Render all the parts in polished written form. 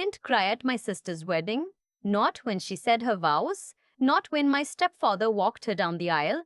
Didn't cry at my sister's wedding, not when she said her vows, not when my stepfather walked her down the aisle,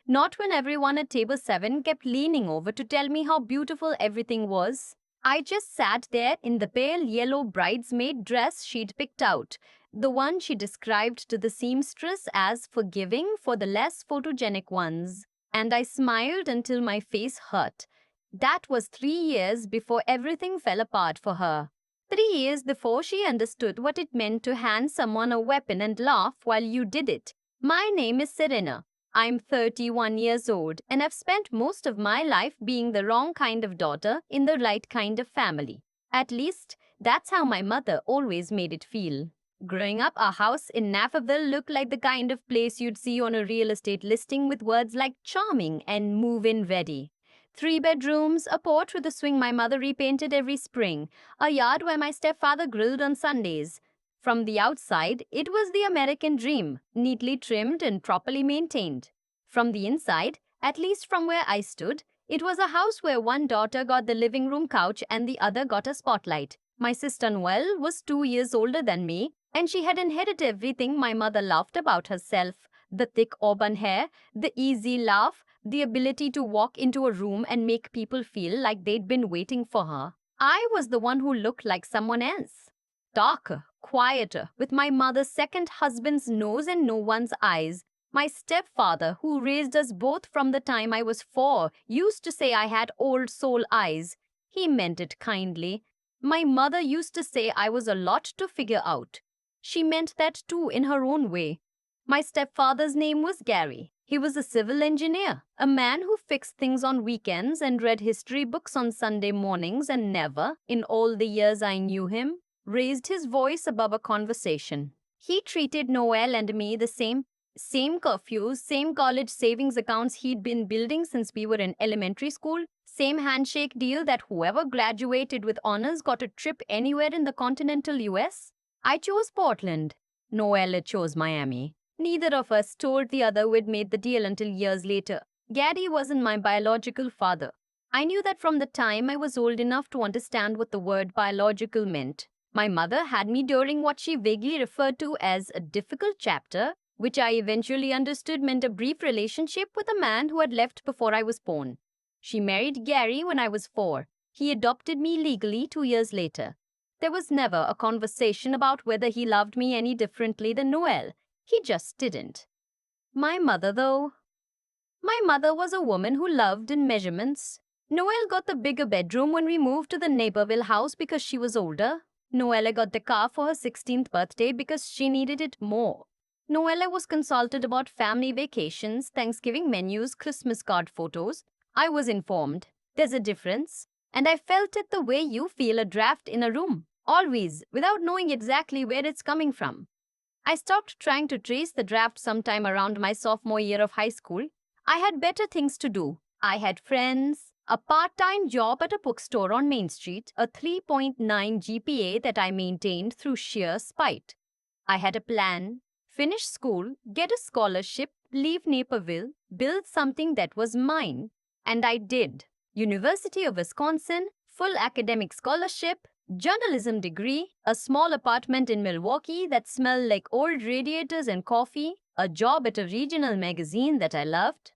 not when everyone at table 7 kept leaning over to tell me how beautiful everything was. I just sat there in the pale yellow bridesmaid dress she'd picked out, the one she described to the seamstress as forgiving for the less photogenic ones. And I smiled until my face hurt. That was 3 years before everything fell apart for her. 3 years before she understood what it meant to hand someone a weapon and laugh while you did it. My name is Serena. I'm 31 years old and I've spent most of my life being the wrong kind of daughter in the right kind of family. At least, that's how my mother always made it feel. Growing up, our house in Naperville looked like the kind of place you'd see on a real estate listing with words like charming and move in ready. 3 bedrooms, a porch with a swing my mother repainted every spring, a yard where my stepfather grilled on Sundays. From the outside, it was the American dream, neatly trimmed and properly maintained. From the inside, at least from where I stood, it was a house where one daughter got the living room couch and the other got a spotlight. My sister Noelle was 2 years older than me, and she had inherited everything my mother loved about herself: the thick auburn hair, the easy laugh, the ability to walk into a room and make people feel like they'd been waiting for her. I was the one who looked like someone else. Darker, quieter, with my mother's second husband's nose and no one's eyes. My stepfather, who raised us both from the time I was 4, used to say I had old soul eyes. He meant it kindly. My mother used to say I was a lot to figure out. She meant that too in her own way. My stepfather's name was Gary. He was a civil engineer, a man who fixed things on weekends and read history books on Sunday mornings and never, in all the years I knew him, raised his voice above a conversation. He treated Noel and me the same curfews, same college savings accounts he'd been building since we were in elementary school, same handshake deal that whoever graduated with honors got a trip anywhere in the continental US. I chose Portland. Noel chose Miami. Neither of us told the other we'd made the deal until years later. Gary wasn't my biological father. I knew that from the time I was old enough to understand what the word biological meant. My mother had me during what she vaguely referred to as a difficult chapter, which I eventually understood meant a brief relationship with a man who had left before I was born. She married Gary when I was 4. He adopted me legally 2 years later. There was never a conversation about whether he loved me any differently than Noel. He just didn't. My mother, though. My mother was a woman who loved in measurements. Noelle got the bigger bedroom when we moved to the Naperville house because she was older. Noelle got the car for her 16th birthday because she needed it more. Noelle was consulted about family vacations, Thanksgiving menus, Christmas card photos. I was informed. There's a difference. And I felt it the way you feel a draft in a room. Always, without knowing exactly where it's coming from. I stopped trying to trace the draft sometime around my sophomore year of high school. I had better things to do. I had friends, a part-time job at a bookstore on Main Street, a 3.9 GPA that I maintained through sheer spite. I had a plan: finish school, get a scholarship, leave Naperville, build something that was mine. And I did. University of Wisconsin, full academic scholarship, journalism degree, a small apartment in Milwaukee that smelled like old radiators and coffee, a job at a regional magazine that I loved.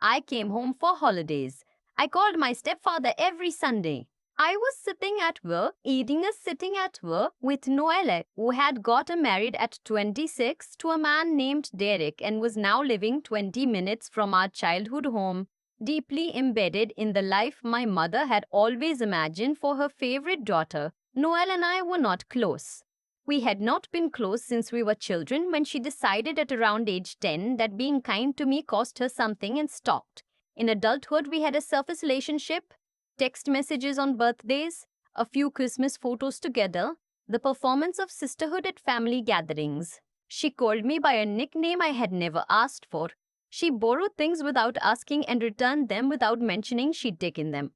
I came home for holidays. I called my stepfather every Sunday. I was sitting at work, eating a sitting at work with Noelle, who had gotten married at 26 to a man named Derek and was now living 20 minutes from our childhood home, deeply embedded in the life my mother had always imagined for her favorite daughter. Noelle and I were not close. We had not been close since we were children when she decided at around age 10 that being kind to me cost her something and stopped. In adulthood, we had a surface relationship, text messages on birthdays, a few Christmas photos together, the performance of sisterhood at family gatherings. She called me by a nickname I had never asked for. She borrowed things without asking and returned them without mentioning she'd taken them.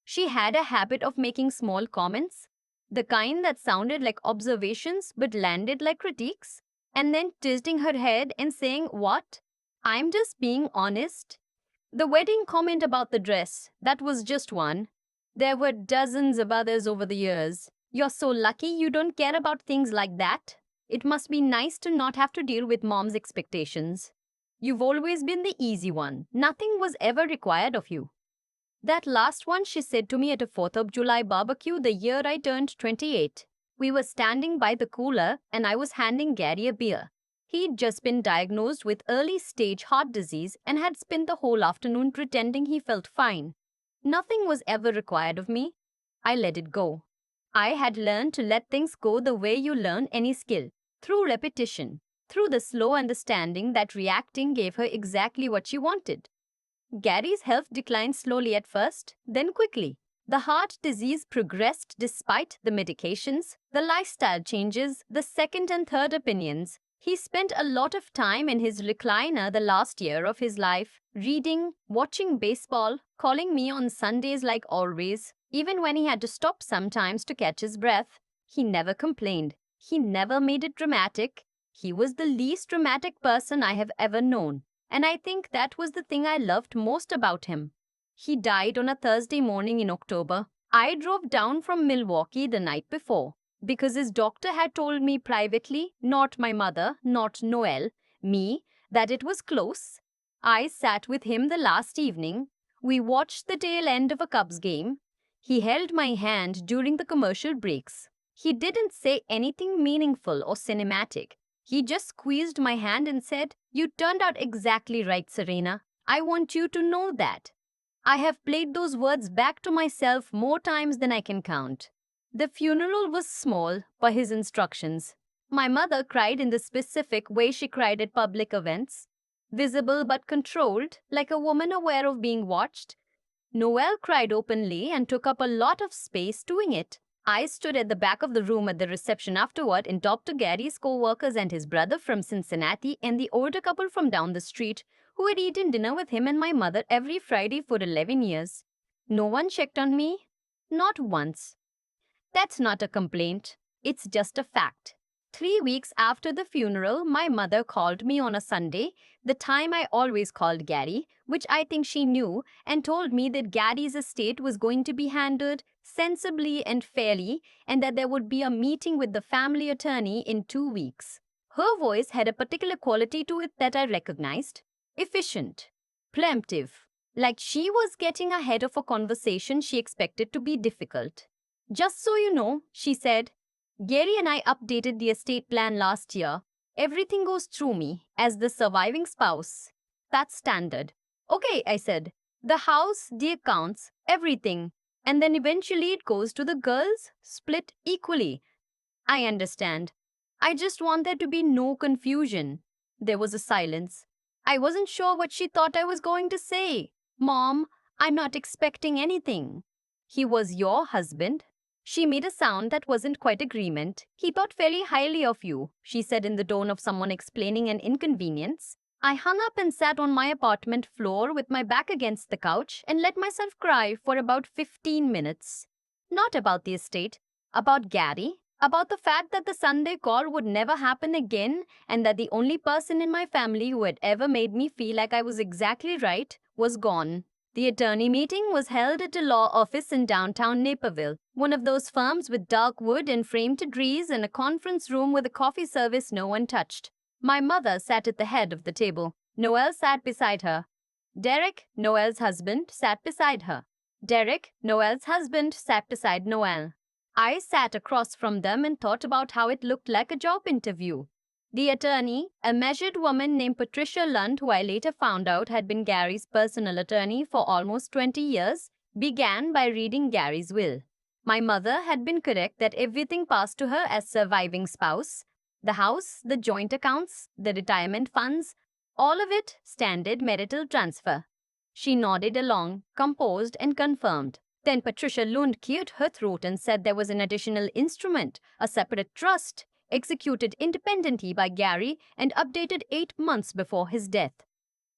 She had a habit of making small comments, the kind that sounded like observations but landed like critiques, and then tilting her head and saying, "What? I'm just being honest." The wedding comment about the dress, that was just one. There were dozens of others over the years. You're so lucky you don't care about things like that. It must be nice to not have to deal with mom's expectations. You've always been the easy one. Nothing was ever required of you. That last one she said to me at a 4th of July barbecue the year I turned 28. We were standing by the cooler and I was handing Gary a beer. He'd just been diagnosed with early stage heart disease and had spent the whole afternoon pretending he felt fine. Nothing was ever required of me. I let it go. I had learned to let things go the way you learn any skill, through repetition, through the slow understanding that reacting gave her exactly what she wanted. Gary's health declined slowly at first, then quickly. The heart disease progressed despite the medications, the lifestyle changes, the second and third opinions. He spent a lot of time in his recliner the last year of his life, reading, watching baseball, calling me on Sundays like always. Even when he had to stop sometimes to catch his breath, he never complained. He never made it dramatic. He was the least dramatic person I have ever known. And I think that was the thing I loved most about him. He died on a Thursday morning in October. I drove down from Milwaukee the night before because his doctor had told me privately, not my mother, not Noel, me, that it was close. I sat with him the last evening. We watched the tail end of a Cubs game. He held my hand during the commercial breaks. He didn't say anything meaningful or cinematic. He just squeezed my hand and said, "You turned out exactly right, Serena. I want you to know that." I have played those words back to myself more times than I can count. The funeral was small by his instructions. My mother cried in the specific way she cried at public events, visible but controlled, like a woman aware of being watched. Noel cried openly and took up a lot of space doing it. I stood at the back of the room at the reception afterward and talked to Gary's co-workers and his brother from Cincinnati and the older couple from down the street who had eaten dinner with him and my mother every Friday for 11 years. No one checked on me. Not once. That's not a complaint. It's just a fact. 3 weeks after the funeral, my mother called me on a Sunday, the time I always called Gary, which I think she knew, and told me that Gary's estate was going to be handled sensibly and fairly, and that there would be a meeting with the family attorney in 2 weeks. Her voice had a particular quality to it that I recognized. Efficient. Preemptive. Like she was getting ahead of a conversation she expected to be difficult. "Just so you know," she said, "Gary and I updated the estate plan last year. Everything goes through me, as the surviving spouse. That's standard." "Okay," I said. "The house, the accounts, everything. And then eventually it goes to the girls, split equally." "I understand. I just want there to be no confusion." There was a silence. I wasn't sure what she thought I was going to say. "Mom, I'm not expecting anything." "He was your husband." She made a sound that wasn't quite agreement. "He thought very highly of you," she said in the tone of someone explaining an inconvenience. I hung up and sat on my apartment floor with my back against the couch and let myself cry for about 15 minutes. Not about the estate, about Gary, about the fact that the Sunday call would never happen again and that the only person in my family who had ever made me feel like I was exactly right was gone. The attorney meeting was held at a law office in downtown Naperville, one of those firms with dark wood and framed trees and a conference room with a coffee service no one touched. My mother sat at the head of the table. Noel sat beside her. Derek, Noel's husband, sat beside her. Derek, Noel's husband, sat beside Noel. I sat across from them and thought about how it looked like a job interview. The attorney, a measured woman named Patricia Lund, who I later found out had been Gary's personal attorney for almost 20 years, began by reading Gary's will. My mother had been correct that everything passed to her as surviving spouse. The house, the joint accounts, the retirement funds, all of it standard marital transfer. She nodded along, composed and confirmed. Then Patricia Lund cleared her throat and said there was an additional instrument, a separate trust, executed independently by Gary and updated 8 months before his death.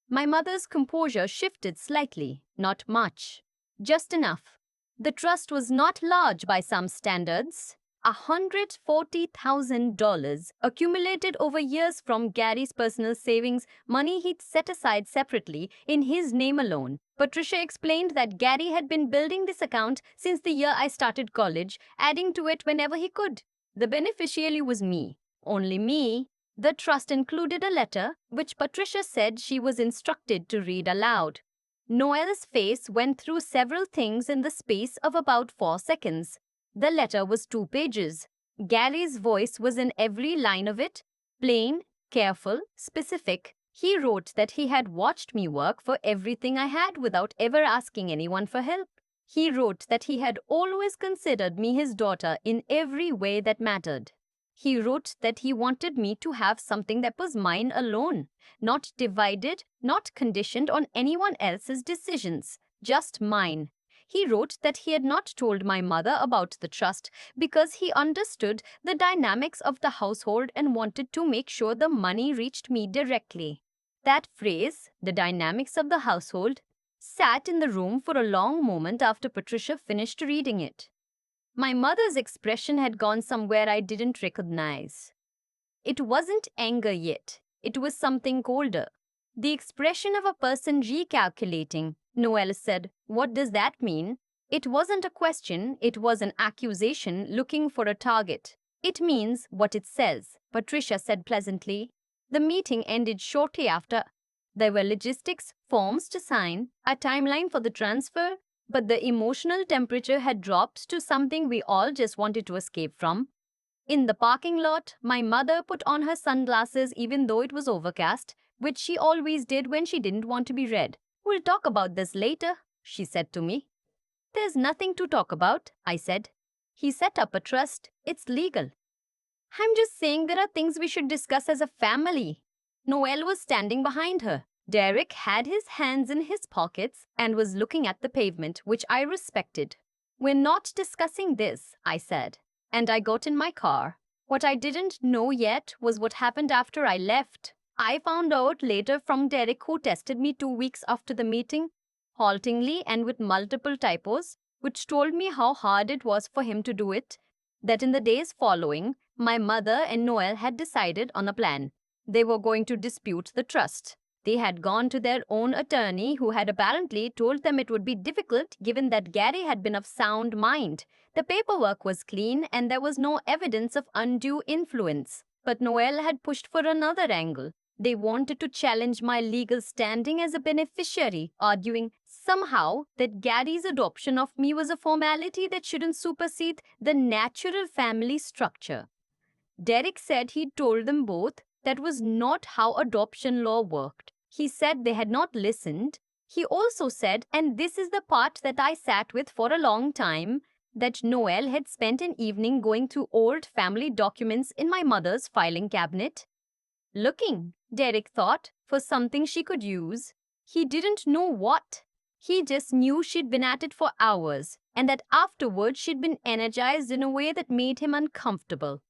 My mother's composure shifted slightly, not much, just enough. The trust was not large by some standards. $140,000 accumulated over years from Gary's personal savings, money he'd set aside separately in his name alone. Patricia explained that Gary had been building this account since the year I started college, adding to it whenever he could. The beneficiary was me. Only me. The trust included a letter, which Patricia said she was instructed to read aloud. Noel's face went through several things in the space of about 4 seconds. The letter was 2 pages. Gary's voice was in every line of it, plain, careful, specific. He wrote that he had watched me work for everything I had without ever asking anyone for help. He wrote that he had always considered me his daughter in every way that mattered. He wrote that he wanted me to have something that was mine alone, not divided, not conditioned on anyone else's decisions, just mine. He wrote that he had not told my mother about the trust because he understood the dynamics of the household and wanted to make sure the money reached me directly. That phrase, the dynamics of the household, sat in the room for a long moment after Patricia finished reading it. My mother's expression had gone somewhere I didn't recognize. It wasn't anger yet. It was something colder. The expression of a person recalculating. Noel said, "What does that mean?" It wasn't a question, it was an accusation looking for a target. "It means what it says," Patricia said pleasantly. The meeting ended shortly after. There were logistics, forms to sign, a timeline for the transfer, but the emotional temperature had dropped to something we all just wanted to escape from. In the parking lot, my mother put on her sunglasses even though it was overcast, which she always did when she didn't want to be read. "We'll talk about this later," she said to me. "There's nothing to talk about," I said. "He set up a trust. It's legal." "I'm just saying there are things we should discuss as a family." Noel was standing behind her. Derek had his hands in his pockets and was looking at the pavement, which I respected. "We're not discussing this," I said, and I got in my car. What I didn't know yet was what happened after I left. I found out later from Derek, who tested me 2 weeks after the meeting, haltingly and with multiple typos, which told me how hard it was for him to do it, that in the days following, my mother and Noel had decided on a plan. They were going to dispute the trust. They had gone to their own attorney, who had apparently told them it would be difficult given that Gary had been of sound mind. The paperwork was clean and there was no evidence of undue influence. But Noel had pushed for another angle. They wanted to challenge my legal standing as a beneficiary, arguing somehow that Gary's adoption of me was a formality that shouldn't supersede the natural family structure. Derek said he'd told them both that was not how adoption law worked. He said they had not listened. He also said, and this is the part that I sat with for a long time, that Noel had spent an evening going through old family documents in my mother's filing cabinet. Looking, Derek thought, for something she could use. He didn't know what. He just knew she'd been at it for hours, and that afterwards she'd been energized in a way that made him uncomfortable.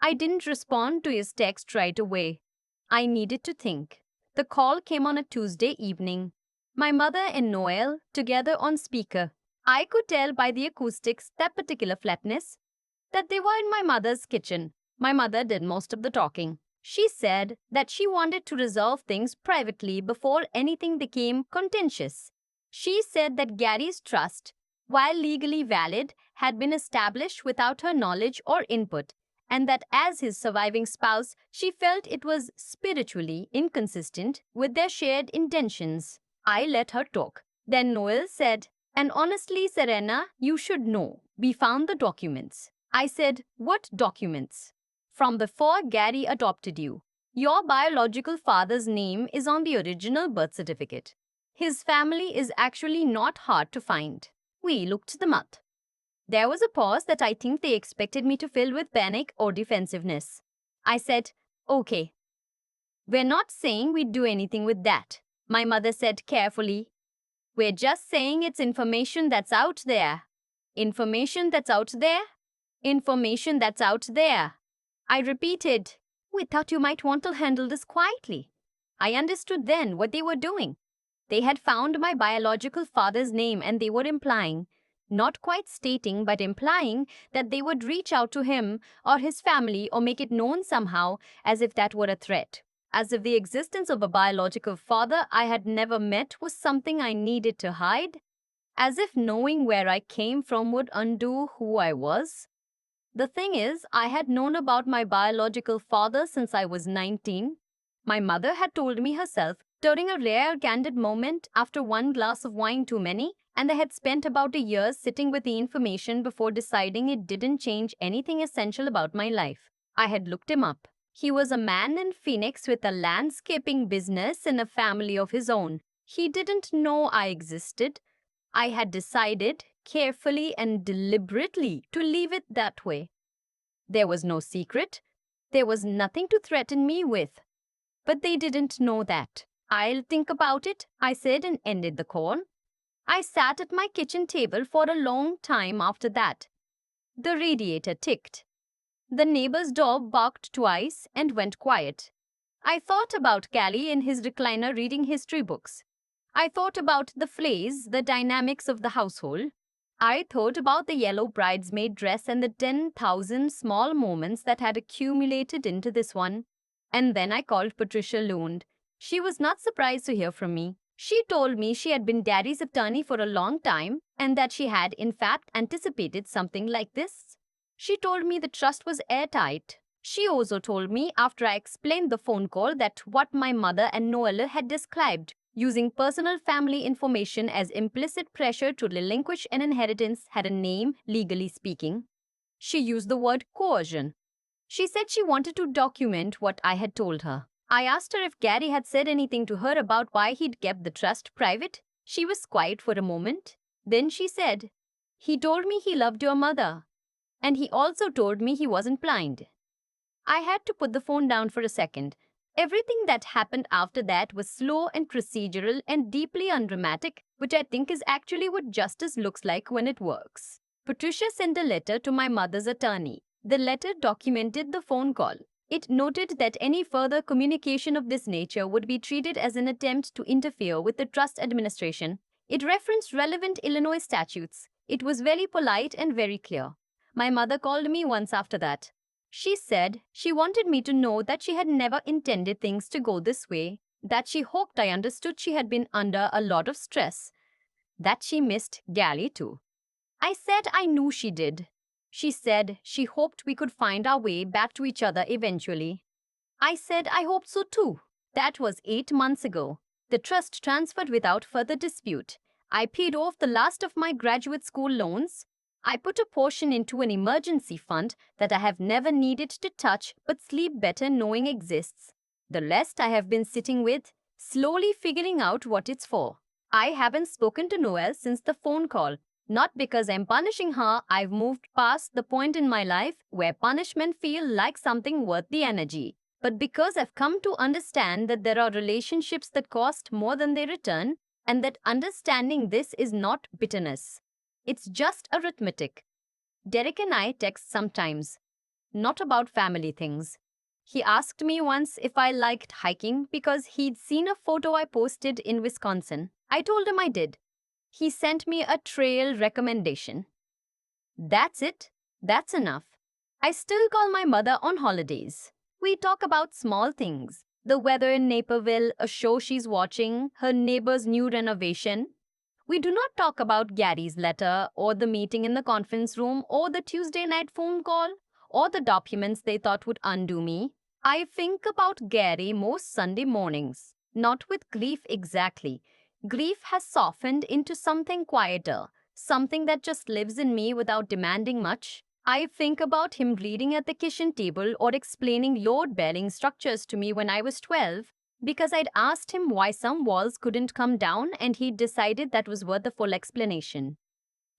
I didn't respond to his text right away. I needed to think. The call came on a Tuesday evening. My mother and Noel together on speaker. I could tell by the acoustics, that particular flatness, that they were in my mother's kitchen. My mother did most of the talking. She said that she wanted to resolve things privately before anything became contentious. She said that Gary's trust, while legally valid, had been established without her knowledge or input, and that as his surviving spouse, she felt it was spiritually inconsistent with their shared intentions. I let her talk. Then Noel said, "And honestly, Serena, you should know. We found the documents." I said, "What documents?" "From before Gary adopted you. Your biological father's name is on the original birth certificate. His family is actually not hard to find. We looked them up." There was a pause that I think they expected me to fill with panic or defensiveness. I said, "Okay. We're not saying we'd do anything with that," my mother said carefully. "We're just saying it's information that's out there." "Information that's out there?" "Information that's out there." I repeated, "We thought you might want to handle this quietly." I understood then what they were doing. They had found my biological father's name and they were implying, not quite stating, but implying that they would reach out to him or his family or make it known somehow, as if that were a threat. as if the existence of a biological father I had never met was something I needed to hide, as if knowing where I came from would undo who I was. The thing is, I had known about my biological father since I was 19. My mother had told me herself during a rare candid moment after one glass of wine too many, and I had spent about a year sitting with the information before deciding it didn't change anything essential about my life. I had looked him up. He was a man in Phoenix with a landscaping business and a family of his own. He didn't know I existed. I had decided, carefully and deliberately, to leave it that way. There was no secret. There was nothing to threaten me with. But they didn't know that. I'll think about it, I said and ended the call. I sat at my kitchen table for a long time after that. The radiator ticked. The neighbor's dog barked twice and went quiet. I thought about Callie in his recliner reading history books. I thought about the flays, the dynamics of the household. I thought about the yellow bridesmaid dress and the 10,000 small moments that had accumulated into this one. And then I called Patricia Lund. She was not surprised to hear from me. She told me she had been Daddy's attorney for a long time and that she had, in fact, anticipated something like this. She told me the trust was airtight. She also told me, after I explained the phone call, that what my mother and Noelle had described, using personal family information as implicit pressure to relinquish an inheritance, had a name, legally speaking. She used the word coercion. She said she wanted to document what I had told her. I asked her if Gary had said anything to her about why he'd kept the trust private. She was quiet for a moment. Then she said, "He told me he loved your mother. And he also told me he wasn't blind." I had to put the phone down for a second. Everything that happened after that was slow and procedural and deeply undramatic, which I think is actually what justice looks like when it works. Patricia sent a letter to my mother's attorney. The letter documented the phone call. It noted that any further communication of this nature would be treated as an attempt to interfere with the trust administration. It referenced relevant Illinois statutes. It was very polite and very clear. My mother called me once after that. She said she wanted me to know that she had never intended things to go this way, that she hoped I understood she had been under a lot of stress, that she missed Gally too. I said I knew she did. She said she hoped we could find our way back to each other eventually. I said I hoped so too. That was 8 months ago. The trust transferred without further dispute. I paid off the last of my graduate school loans. I put a portion into an emergency fund that I have never needed to touch but sleep better knowing exists. The rest I have been sitting with, slowly figuring out what it's for. I haven't spoken to Noelle since the phone call. Not because I'm punishing her, I've moved past the point in my life where punishment feels like something worth the energy. But because I've come to understand that there are relationships that cost more than they return, and that understanding this is not bitterness. It's just arithmetic. Derek and I text sometimes, not about family things. He asked me once if I liked hiking because he'd seen a photo I posted in Wisconsin. I told him I did. He sent me a trail recommendation. That's it. That's enough. I still call my mother on holidays. We talk about small things. The weather in Naperville, a show she's watching, her neighbor's new renovation. We do not talk about Gary's letter, or the meeting in the conference room, or the Tuesday night phone call, or the documents they thought would undo me. I think about Gary most Sunday mornings. Not with grief exactly. Grief has softened into something quieter, something that just lives in me without demanding much. I think about him reading at the kitchen table or explaining load-bearing structures to me when I was 12, because I'd asked him why some walls couldn't come down and he'd decided that was worth the full explanation.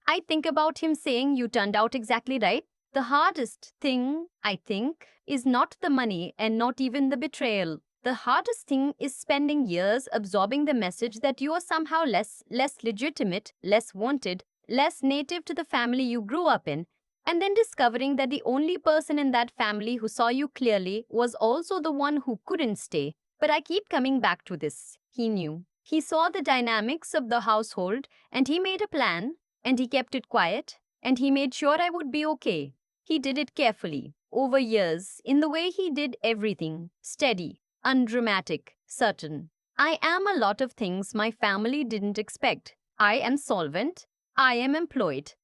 I think about him saying, "You turned out exactly right." The hardest thing, I think, is not the money and not even the betrayal. The hardest thing is spending years absorbing the message that you are somehow less legitimate, less wanted, less native to the family you grew up in, and then discovering that the only person in that family who saw you clearly was also the one who couldn't stay. But I keep coming back to this. He knew. He saw the dynamics of the household, and he made a plan, and he kept it quiet, and he made sure I would be okay. He did it carefully, over years, in the way he did everything, steady, undramatic, certain. I am a lot of things my family didn't expect. I am solvent. I am employed.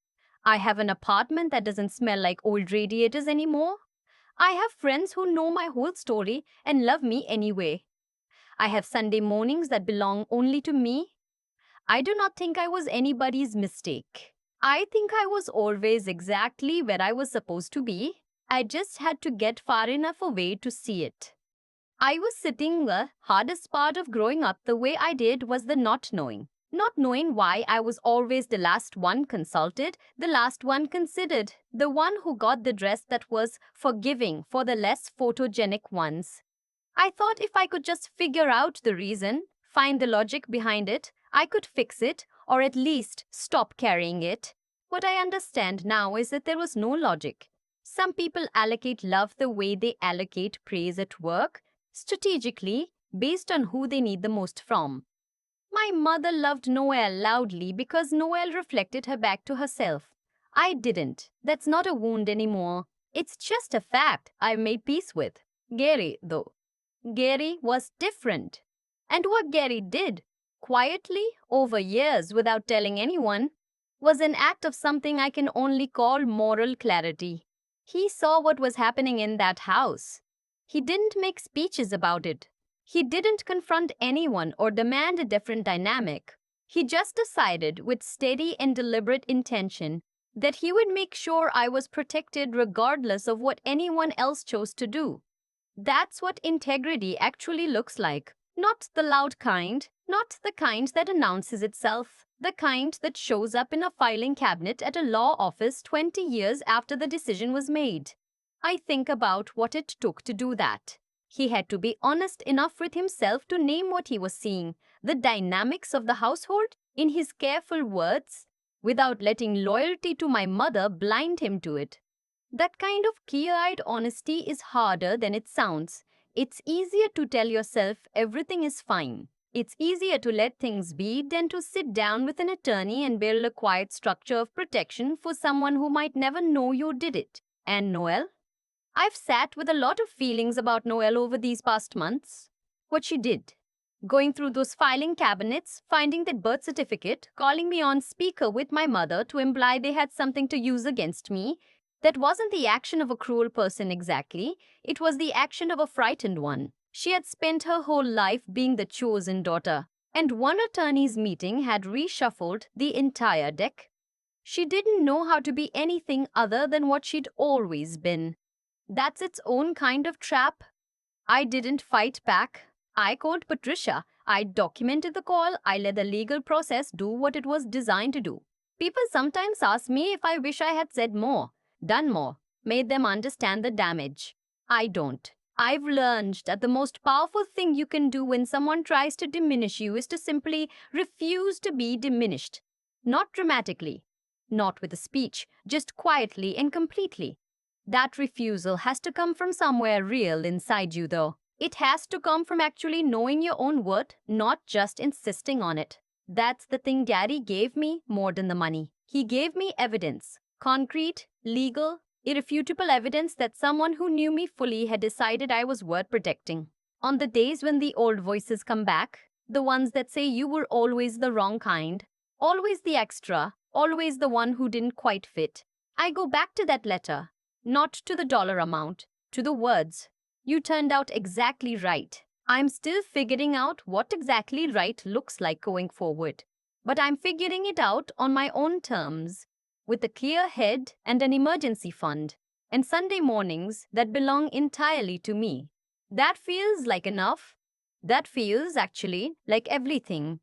I have an apartment that doesn't smell like old radiators anymore. I have friends who know my whole story and love me anyway. I have Sunday mornings that belong only to me. I do not think I was anybody's mistake. I think I was always exactly where I was supposed to be. I just had to get far enough away to see it. I was sitting the hardest part of growing up the way I did was the not knowing. Not knowing why I was always the last one consulted, the last one considered, the one who got the dress that was forgiving for the less photogenic ones. I thought if I could just figure out the reason, find the logic behind it, I could fix it, or at least stop carrying it. What I understand now is that there was no logic. Some people allocate love the way they allocate praise at work, strategically, based on who they need the most from. My mother loved Noelle loudly because Noelle reflected her back to herself. I didn't. That's not a wound anymore. It's just a fact I've made peace with. Gary, though. Gary was different. And what Gary did, quietly, over years without telling anyone, was an act of something I can only call moral clarity. He saw what was happening in that house. He didn't make speeches about it. He didn't confront anyone or demand a different dynamic. He just decided, with steady and deliberate intention, that he would make sure I was protected regardless of what anyone else chose to do. That's what integrity actually looks like. Not the loud kind, not the kind that announces itself, the kind that shows up in a filing cabinet at a law office 20 years after the decision was made. I think about what it took to do that. He had to be honest enough with himself to name what he was seeing, the dynamics of the household, in his careful words, without letting loyalty to my mother blind him to it. That kind of clear-eyed honesty is harder than it sounds. It's easier to tell yourself everything is fine. It's easier to let things be than to sit down with an attorney and build a quiet structure of protection for someone who might never know you did it. And Noelle? I've sat with a lot of feelings about Noelle over these past months. What she did. Going through those filing cabinets, finding that birth certificate, calling me on speaker with my mother to imply they had something to use against me. That wasn't the action of a cruel person exactly, it was the action of a frightened one. She had spent her whole life being the chosen daughter, and one attorney's meeting had reshuffled the entire deck. She didn't know how to be anything other than what she'd always been. That's its own kind of trap. I didn't fight back. I called Patricia. I documented the call. I let the legal process do what it was designed to do. People sometimes ask me if I wish I had said more, done more, made them understand the damage. I don't. I've learned that the most powerful thing you can do when someone tries to diminish you is to simply refuse to be diminished. Not dramatically, not with a speech, just quietly and completely. That refusal has to come from somewhere real inside you, though. It has to come from actually knowing your own worth, not just insisting on it. That's the thing Daddy gave me more than the money. He gave me evidence. Concrete, legal, irrefutable evidence that someone who knew me fully had decided I was worth protecting. On the days when the old voices come back, the ones that say you were always the wrong kind, always the extra, always the one who didn't quite fit, I go back to that letter, not to the dollar amount, to the words. You turned out exactly right. I'm still figuring out what exactly right looks like going forward. But I'm figuring it out on my own terms, with a clear head and an emergency fund, and Sunday mornings that belong entirely to me. That feels like enough. That feels, actually, like everything.